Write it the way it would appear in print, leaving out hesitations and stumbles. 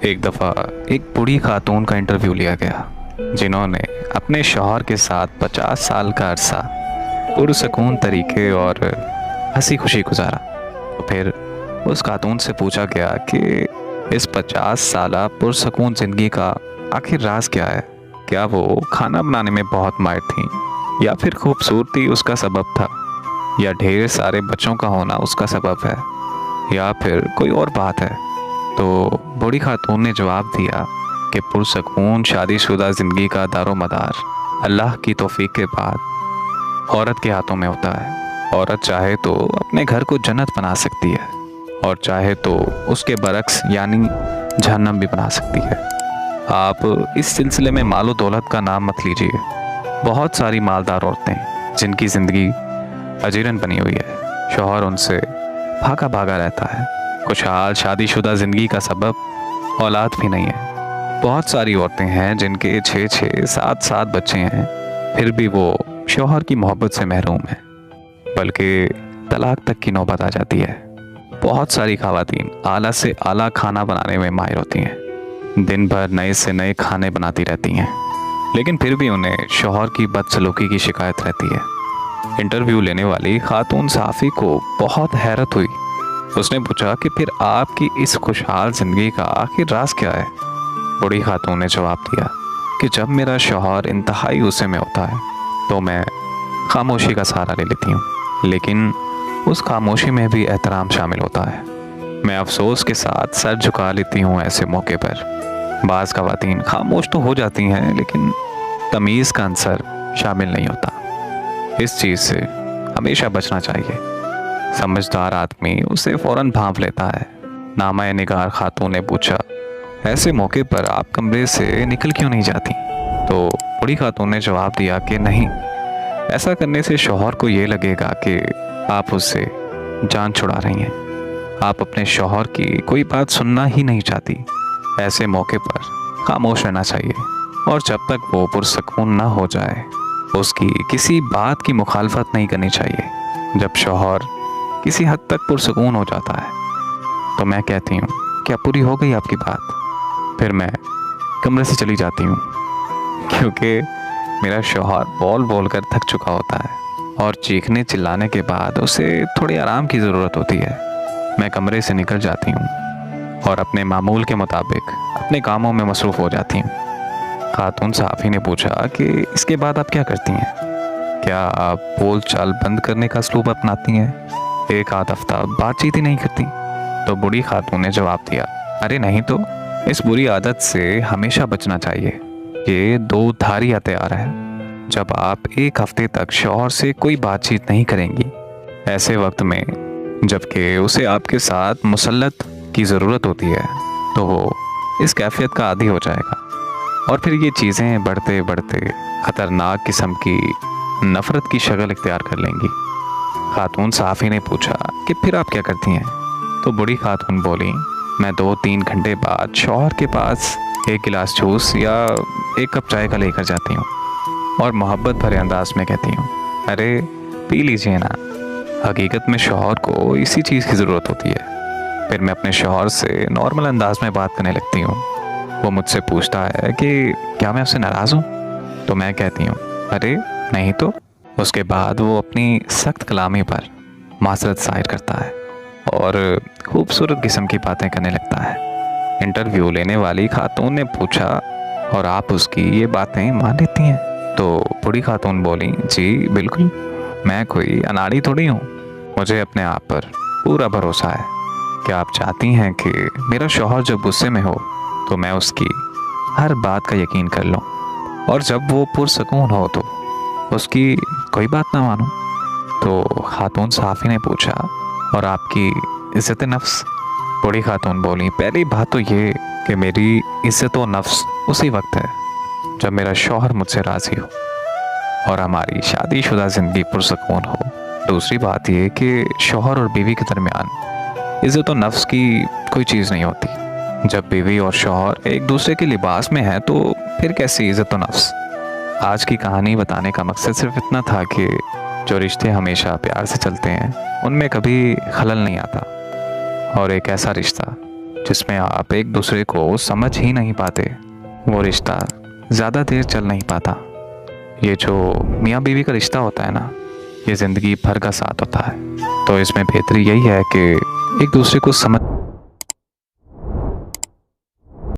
एक दफ़ा एक बूढ़ी खातून का इंटरव्यू लिया गया जिन्होंने अपने शौहर के साथ 50 साल का अरसा पुरसकून तरीके और हंसी खुशी गुजारा। तो फिर उस खातून से पूछा गया कि इस 50 साला पुरसकून ज़िंदगी का आखिर राज क्या है। क्या वो खाना बनाने में बहुत माहिर थी, या फिर खूबसूरती उसका सबब था, या ढेर सारे बच्चों का होना उसका सबब है, या फिर कोई और बात है। तो बूढ़ी खातून ने जवाब दिया कि पुरसकून शादीशुदा ज़िंदगी का दारोमदार अल्लाह की तौफीक के बाद औरत के हाथों में होता है। औरत चाहे तो अपने घर को जन्नत बना सकती है और चाहे तो उसके बरक्स यानी जहन्नम भी बना सकती है। आप इस सिलसिले में मालो दौलत का नाम मत लीजिए। बहुत सारी मालदार औरतें जिनकी ज़िंदगी अजीरन बनी हुई है, शौहर उनसे भागा भागा रहता है। खुशहाल शादीशुदा ज़िंदगी का सबब औलाद भी नहीं है। बहुत सारी औरतें हैं जिनके 6-6, 7-7 बच्चे हैं, फिर भी वो शौहर की मोहब्बत से महरूम हैं, बल्कि तलाक तक की नौबत आ जाती है। बहुत सारी ख़वातीन आला से आला खाना बनाने में माहिर होती हैं, दिन भर नए से नए खाने बनाती रहती हैं, लेकिन फिर भी उन्हें शौहर की बदसलूकी की शिकायत रहती है। इंटरव्यू लेने वाली खातून सहाफ़ी को बहुत हैरत हुई। उसने पूछा कि फिर आपकी इस खुशहाल ज़िंदगी का आखिर राज क्या है। बूढ़ी खातून ने जवाब दिया कि जब मेरा शौहर इंतहाई गुस्से में होता है तो मैं खामोशी का सहारा ले लेती हूँ, लेकिन उस खामोशी में भी एहतराम शामिल होता है। मैं अफसोस के साथ सर झुका लेती हूँ ऐसे मौके पर। बाज़ ख़वातीन खामोश तो हो जाती हैं, लेकिन तमीज़ का अंसर शामिल नहीं होता। इस चीज़ से हमेशा बचना चाहिए। समझदार आदमी उसे फ़ौरन भांप लेता है। नामा निगार खातून ने पूछा, ऐसे मौके पर आप कमरे से निकल क्यों नहीं जाती? तो बूढ़ी खातून ने जवाब दिया कि नहीं, ऐसा करने से शौहर को ये लगेगा कि आप उससे जान छुड़ा रही हैं। आप अपने शौहर की कोई बात सुनना ही नहीं चाहती। ऐसे मौके पर खामोश रहना चाहिए, और जब तक वो पुरसकून ना हो जाए उसकी किसी बात की मुखालफत नहीं करनी चाहिए। जब शौहर किसी हद तक पुरसकून हो जाता है तो मैं कहती हूँ, क्या पूरी हो गई आपकी बात? फिर मैं कमरे से चली जाती हूँ, क्योंकि मेरा शौहर बोल बोल कर थक चुका होता है और चीखने चिल्लाने के बाद उसे थोड़ी आराम की ज़रूरत होती है। मैं कमरे से निकल जाती हूँ और अपने मामूल के मुताबिक अपने कामों में मसरूफ़ हो जाती हूँ। खातून सहाफ़ी ने पूछा कि इसके बाद आप क्या करती हैं? क्या आप बोल चाल बंद करने का असलूब अपनाती हैं? एक आध हफ्ता बातचीत ही नहीं करती? तो बूढ़ी खातून ने जवाब दिया, अरे नहीं तो, इस बुरी आदत से हमेशा बचना चाहिए। ये दो धारियाँ तैयार है। जब आप एक हफ्ते तक शौहर से कोई बातचीत नहीं करेंगी, ऐसे वक्त में जबकि उसे आपके साथ मुसल्लत की ज़रूरत होती है, तो वो इस कैफियत का आदी हो जाएगा और फिर ये चीज़ें बढ़ते बढ़ते ख़तरनाक किस्म की नफ़रत की शक्ल इख्तियार कर लेंगी। खातून सहाफ़ी ने पूछा कि फिर आप क्या करती हैं? तो बूढ़ी खातून बोली, मैं 2-3 घंटे बाद शौहर के पास एक गिलास जूस या एक कप चाय का लेकर जाती हूँ और मोहब्बत भरे अंदाज में कहती हूँ, अरे पी लीजिए ना। हकीकत में शौहर को इसी चीज़ की ज़रूरत होती है। फिर मैं अपने शौहर से नॉर्मल अंदाज में बात करने लगती हूँ। वो मुझसे पूछता है कि क्या मैं उससे नाराज़ हूँ? तो मैं कहती हूँ, अरे नहीं तो। उसके बाद वो अपनी सख्त कलामी पर माज़रत ज़ाहिर करता है और खूबसूरत किस्म की बातें करने लगता है। इंटरव्यू लेने वाली खातून ने पूछा, और आप उसकी ये बातें मान लेती हैं? तो बूढ़ी खातून बोली, जी बिल्कुल, मैं कोई अनाड़ी थोड़ी हूँ। मुझे अपने आप पर पूरा भरोसा है। क्या आप चाहती हैं कि मेरा शौहर जब गुस्से में हो तो मैं उसकी हर बात का यकीन कर लूँ, और जब वो पुरसकून हो तो उसकी कोई बात ना मानूं? तो खातून सहाफ़ी ने पूछा, और आपकी इज़्ज़त नफ्स? बूढ़ी खातून बोली, पहली बात तो ये कि मेरी इज़्ज़त व नफ्स उसी वक्त है जब मेरा शौहर मुझसे राज़ी हो और हमारी शादीशुदा ज़िंदगी पुरसकून हो। दूसरी बात ये कि शौहर और बीवी के दरमियान इज़्ज़त व नफ्स की कोई चीज़ नहीं होती। जब बीवी और शौहर एक दूसरे के लिबास में हैं तो फिर कैसी इज़्ज़त व नफ्स? आज की कहानी बताने का मकसद सिर्फ इतना था कि जो रिश्ते हमेशा प्यार से चलते हैं उनमें कभी खलल नहीं आता, और एक ऐसा रिश्ता जिसमें आप एक दूसरे को समझ ही नहीं पाते, वो रिश्ता ज़्यादा देर चल नहीं पाता। ये जो मियाँ बीवी का रिश्ता होता है ना, ये ज़िंदगी भर का साथ होता है। तो इसमें बेहतरी यही है कि एक दूसरे को समझ